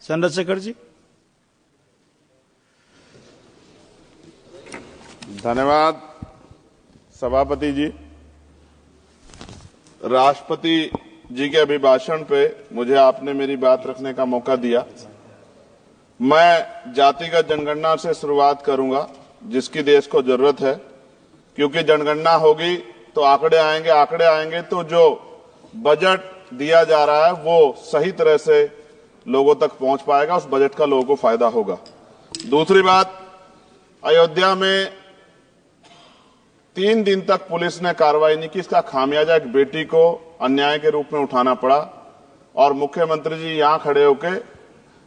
चंद्रशेखर जी। धन्यवाद सभापति जी। राष्ट्रपति जी के अभिभाषण पे मुझे आपने मेरी बात रखने का मौका दिया। मैं जातिगत जनगणना से शुरुआत करूंगा, जिसकी देश को जरूरत है, क्योंकि जनगणना होगी तो आंकड़े आएंगे तो जो बजट दिया जा रहा है वो सही तरह से लोगों तक पहुंच पाएगा, उस बजट का लोगों को फायदा होगा। दूसरी बात, अयोध्या में 3 दिन तक पुलिस ने कार्रवाई नहीं की। इसका खामियाजा एक बेटी को अन्याय के रूप में उठाना पड़ा और मुख्यमंत्री जी यहां खड़े होकर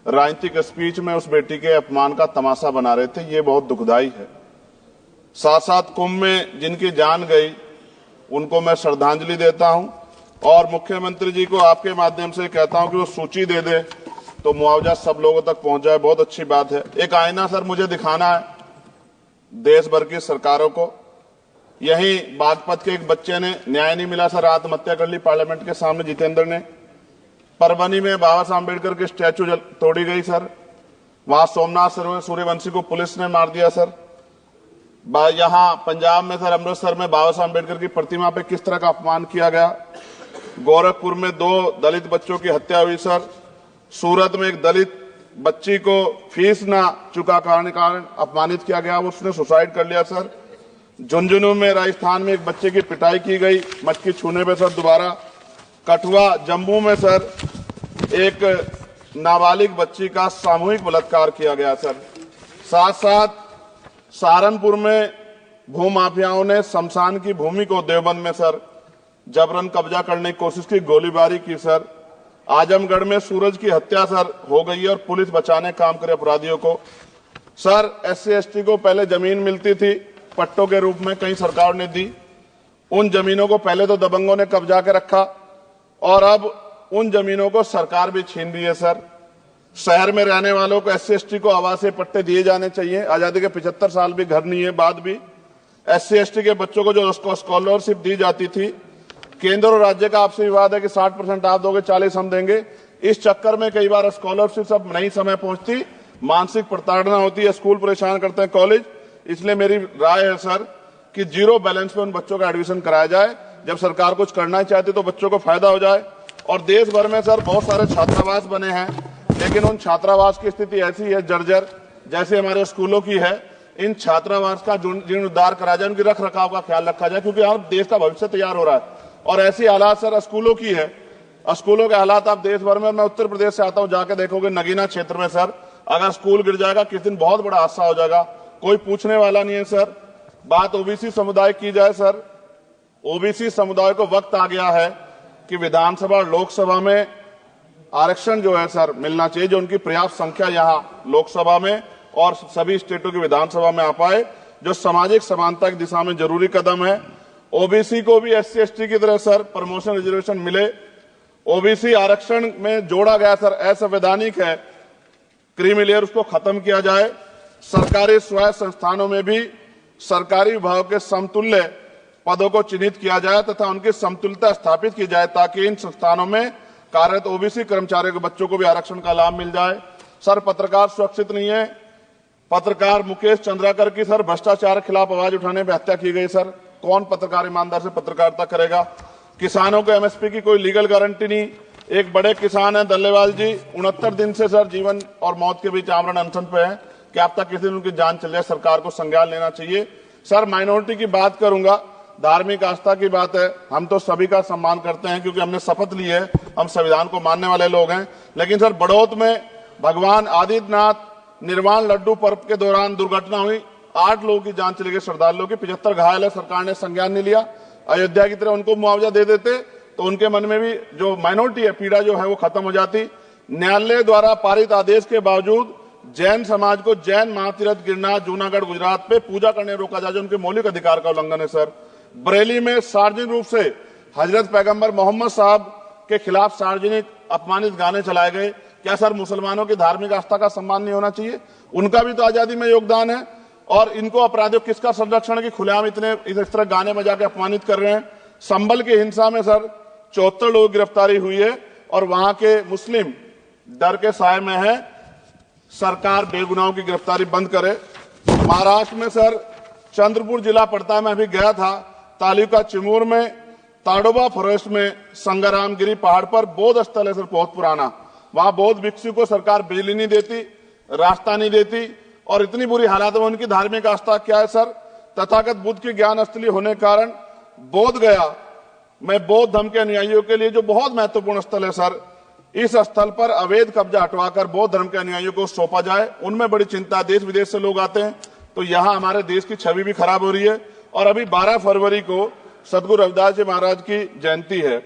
राजनीतिक स्पीच में उस बेटी के अपमान का तमाशा बना रहे थे। ये बहुत दुखदाई है। साथ साथ कुंभ में जिनकी जान गई उनको मैं श्रद्धांजलि देता हूं और मुख्यमंत्री जी को आपके माध्यम से कहता हूं कि वो सूची दे दे तो मुआवजा सब लोगों तक पहुंच जाए। बहुत अच्छी बात है। एक आईना सर मुझे दिखाना है देश भर की सरकारों को। यही बागपत के एक बच्चे ने न्याय नहीं मिला सर, आत्महत्या कर ली पार्लियामेंट के सामने, जितेंद्र ने। परभनी में बाबा साहब अम्बेडकर की स्टैचू तोड़ी गई सर, वहां सोमनाथ सूर्यवंशी को पुलिस ने मार दिया सर। यहां पंजाब में सर, अमृतसर में बाबा साहब अम्बेडकर की प्रतिमा पे किस तरह का अपमान किया गया। गोरखपुर में 2 दलित बच्चों की हत्या हुई सर। सूरत में एक दलित बच्ची को फीस ना चुका कारण अपमानित किया गया, उसने सुसाइड कर लिया सर। झुंझुनू में राजस्थान में एक बच्चे की पिटाई की गई मटकी छूने पे सर दोबारा। कठुआ जम्मू में सर एक नाबालिग बच्ची का सामूहिक बलात्कार किया गया सर। साथ साथ सहारनपुर में भूमाफियाओं ने शमशान की भूमि को देवबंद में सर जबरन कब्जा करने की कोशिश की, गोलीबारी की सर। आजमगढ़ में सूरज की हत्या सर हो गई है और पुलिस बचाने काम करे अपराधियों को। सर SC ST को पहले जमीन मिलती थी पट्टों के रूप में, कई सरकार ने दी। उन जमीनों को पहले तो दबंगों ने कब्जा के रखा और अब उन जमीनों को सरकार भी छीन रही है सर। शहर में रहने वालों को SC ST को आवासीय पट्टे दिए जाने चाहिए। आजादी के 75 साल भी घर नहीं है, बाद भी SC ST के बच्चों को जो स्कॉलरशिप दी जाती थी, केंद्र और राज्य का आपसे विवाद है कि 60% आप दोगे, 40 हम देंगे। इस चक्कर में कई बार स्कॉलरशिप सब नहीं समय पहुंचती, मानसिक प्रताड़ना होती है, स्कूल परेशान करते हैं, कॉलेज। इसलिए मेरी राय है सर कि 0 बैलेंस पे उन बच्चों का एडमिशन कराया जाए। जब सरकार कुछ करना ही चाहती तो बच्चों को फायदा हो जाए। और देश भर में सर बहुत सारे छात्रावास बने हैं, लेकिन उन छात्रावास की स्थिति ऐसी है जर्जर, जैसे हमारे स्कूलों की है। इन छात्रावास का जीर्णोद्धार करा जाए, उनकी रख रखाव का ख्याल रखा जाए, क्योंकि यहाँ देश का भविष्य तैयार हो रहा है। और ऐसी हालात सर स्कूलों की है, स्कूलों के हालात आप देश भर में, मैं उत्तर प्रदेश से आता हूं, जाके देखोगे नगीना क्षेत्र में सर अगर स्कूल गिर जाएगा किस दिन बहुत बड़ा हादसा हो जाएगा, कोई पूछने वाला नहीं है सर। बात OBC समुदाय की जाए सर, OBC समुदाय को वक्त आ गया है कि विधानसभा और लोकसभा में आरक्षण जो है सर मिलना चाहिए, जो उनकी पर्याप्त संख्या यहाँ लोकसभा में और सभी स्टेटों की विधानसभा में आ पाए, जो सामाजिक समानता की दिशा में जरूरी कदम है। OBC को भी SC ST की तरह सर प्रमोशन रिजर्वेशन मिले। OBC आरक्षण में जोड़ा गया सर असंवैधानिक है, क्रीमी लेयर उसको खत्म किया जाए। सरकारी स्वायत्त संस्थानों में भी सरकारी विभागों के समतुल्य पदों को चिन्हित किया जाए तथा उनकी समतुल्यता स्थापित की जाए, ताकि इन संस्थानों में कार्यरत OBC कर्मचारियों के बच्चों को भी आरक्षण का लाभ मिल जाए। सर पत्रकार सुरक्षित नहीं है। पत्रकार मुकेश चंद्राकर की सर भ्रष्टाचार के खिलाफ आवाज उठाने पर हत्या की गई सर। कौन पत्रकार ईमानदार से पत्रकारिता करेगा। किसानों को MSP की कोई लीगल गारंटी नहीं। एक बड़े किसान है दल्लेवाल जी, 69 दिन से सर जीवन और मौत के बीच आमरण अनशन पे है कि अब तक किसी दिन उनकी जान चल जाए। सरकार को संज्ञान लेना चाहिए। सर माइनॉरिटी की बात करूंगा, धार्मिक आस्था की बात है, हम तो सभी का सम्मान करते हैं क्योंकि हमने शपथ ली है, हम संविधान को मानने वाले लोग हैं। लेकिन सर बड़ौत में भगवान आदित्यनाथ निर्वाण लड्डू पर्व के दौरान दुर्घटना हुई, 8 लोगों की जान चली गई, श्रद्धालुओं की 75 घायल है, सरकार ने संज्ञान नहीं लिया। अयोध्या की तरह उनको मुआवजा दे देते तो उनके मन में भी जो माइनॉरिटी है पीड़ा जो है वो खत्म हो जाती। न्यायालय द्वारा पारित आदेश के बावजूद जैन समाज को जैन महातीर्थ गिरनार जूनागढ़ गुजरात पे पूजा करने रोका जाए, जो उनके मौलिक अधिकार का उल्लंघन है सर। बरेली में सार्वजनिक रूप से हजरत पैगंबर मोहम्मद साहब के खिलाफ सार्वजनिक अपमानित गाने चलाए गए। क्या सर मुसलमानों की धार्मिक आस्था का सम्मान नहीं होना चाहिए? उनका भी तो आजादी में योगदान है। और इनको अपराधियों किसका संरक्षण की खुलेआम इतने इस तरह गाने बजा के अपमानित कर रहे हैं। संभल की हिंसा में सर 74 लोगों की गिरफ्तारी हुई है और वहां के मुस्लिम डर के साए में है। सरकार बेगुनाहों की गिरफ्तारी बंद करे। महाराष्ट्र में सर चंद्रपुर जिला पड़ता है, मैं अभी गया था, तालुका चिमूर में ताडोबा फॉरेस्ट में संग्रामगिरी पहाड़ पर बौद्ध स्थल है सर, बहुत पुराना। वहां बौद्ध भिक्षु को सरकार बिजली नहीं देती, रास्ता नहीं देती और इतनी बुरी हालात में उनकी धार्मिक आस्था क्या है सर, तथागत बुद्ध की ज्ञान स्थली होने के कारण बोध गया में बौद्ध धर्म के अनुयायियों के लिए जो बहुत महत्वपूर्ण स्थल है सर, इस स्थल पर अवैध कब्जा हटवाकर बौद्ध धर्म के अनुयायियों को सौंपा जाए। उनमें बड़ी चिंता, देश विदेश से लोग आते हैं, तो यहां हमारे देश की छवि भी खराब हो रही है। और अभी 12 फरवरी को सदगुरु रविदास जी महाराज की जयंती है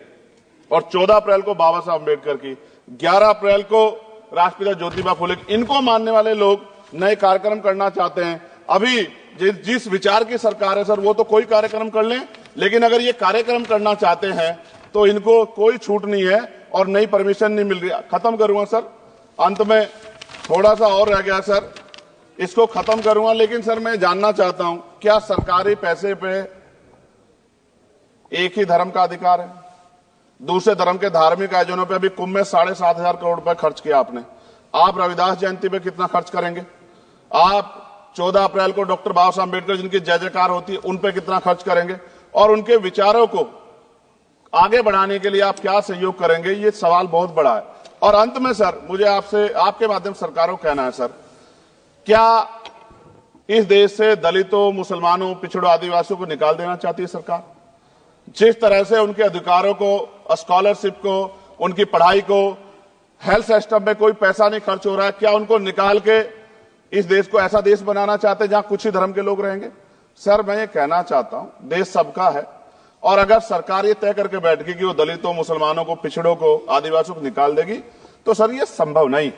और 14 अप्रैल को बाबा साहब अम्बेडकर की, 11 अप्रैल को राष्ट्रपिता ज्योतिबा फुले, इनको मानने वाले लोग नए कार्यक्रम करना चाहते हैं। अभी जिस विचार की सरकार है सर, वो तो कोई कार्यक्रम कर लें, लेकिन अगर ये कार्यक्रम करना चाहते हैं तो इनको कोई छूट नहीं है और नई परमिशन नहीं मिल रही। खत्म करूंगा सर, अंत में थोड़ा सा और रह गया सर, इसको खत्म करूंगा। लेकिन सर मैं जानना चाहता हूं, क्या सरकारी पैसे पे एक ही धर्म का अधिकार है? दूसरे धर्म के धार्मिक आयोजनों पे अभी कुंभ में 7,500 करोड़ रुपए खर्च किया आपने। आप रविदास जयंती पे कितना खर्च करेंगे? आप 14 अप्रैल को डॉक्टर बाबा साहब अम्बेडकर जिनकी जय जयकार होती है, उन पे कितना खर्च करेंगे? और उनके विचारों को आगे बढ़ाने के लिए आप क्या सहयोग करेंगे? ये सवाल बहुत बड़ा है। और अंत में सर मुझे आपसे, आपके माध्यम से सरकारों को कहना है सर, क्या इस देश से दलितों, मुसलमानों, पिछड़ों, आदिवासियों को निकाल देना चाहती है सरकार? जिस तरह से उनके अधिकारों को, स्कॉलरशिप को, उनकी पढ़ाई को, हेल्थ सिस्टम में कोई पैसा नहीं खर्च हो रहा है, क्या उनको निकाल के इस देश को ऐसा देश बनाना चाहते हैं जहां कुछ ही धर्म के लोग रहेंगे? सर मैं ये कहना चाहता हूं, देश सबका है और अगर सरकार ये तय करके बैठेगी कि वो दलितों, मुसलमानों को, पिछड़ों को, आदिवासियों को निकाल देगी, तो सर ये संभव नहीं।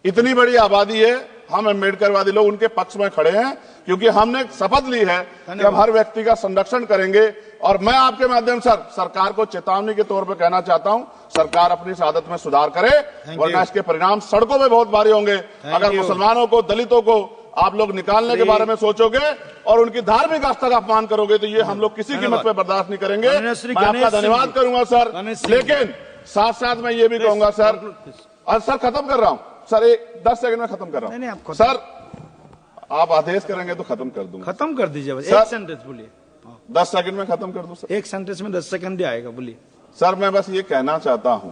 इतनी बड़ी आबादी है, हम अम्बेडकरवादी लोग उनके पक्ष में खड़े हैं क्योंकि हमने शपथ ली है कि हम हर व्यक्ति का संरक्षण करेंगे। और मैं आपके माध्यम से सरकार को चेतावनी के तौर पर कहना चाहता हूं, सरकार अपनी इस आदत में सुधार करे, वरना इसके परिणाम सड़कों में बहुत भारी होंगे। अगर मुसलमानों को, दलितों को आप लोग निकालने के बारे में सोचोगे और उनकी धार्मिक आस्था का अपमान करोगे तो ये हम लोग किसी कीमत पे बर्दाश्त नहीं करेंगे। मैं आपका धन्यवाद करूंगा सर, लेकिन साथ साथ मैं ये भी कहूंगा सर, और सर खत्म कर रहा हूं सर, 10 सेकंड में खत्म कर रहा हूं सर, आप आदेश करेंगे तो खत्म कर दूंगा। खत्म कर दीजिए, एक सेंटेंस बोलिए। 10 सेकंड में खत्म कर दूं सर, एक सेंटेंस में 10 सेकंड ही आएगा, बोलिए। सर मैं बस ये कहना चाहता हूं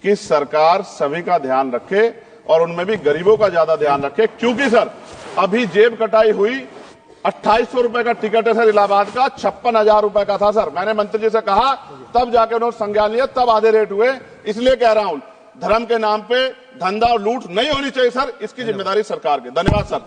कि सरकार सभी का ध्यान रखे और उनमें भी गरीबों का ज्यादा ध्यान रखे, क्योंकि सर अभी जेब कटाई हुई, 2800 रुपए का टिकट है सर इलाहाबाद का, 56,000 रुपए का था सर। मैंने मंत्री जी से कहा, तब जाके उन्होंने संज्ञान लिया, तब आधे रेट हुए। इसलिए कह रहा हूं, धर्म के नाम पे धंधा और लूट नहीं होनी चाहिए सर, इसकी जिम्मेदारी सरकार की। धन्यवाद सर।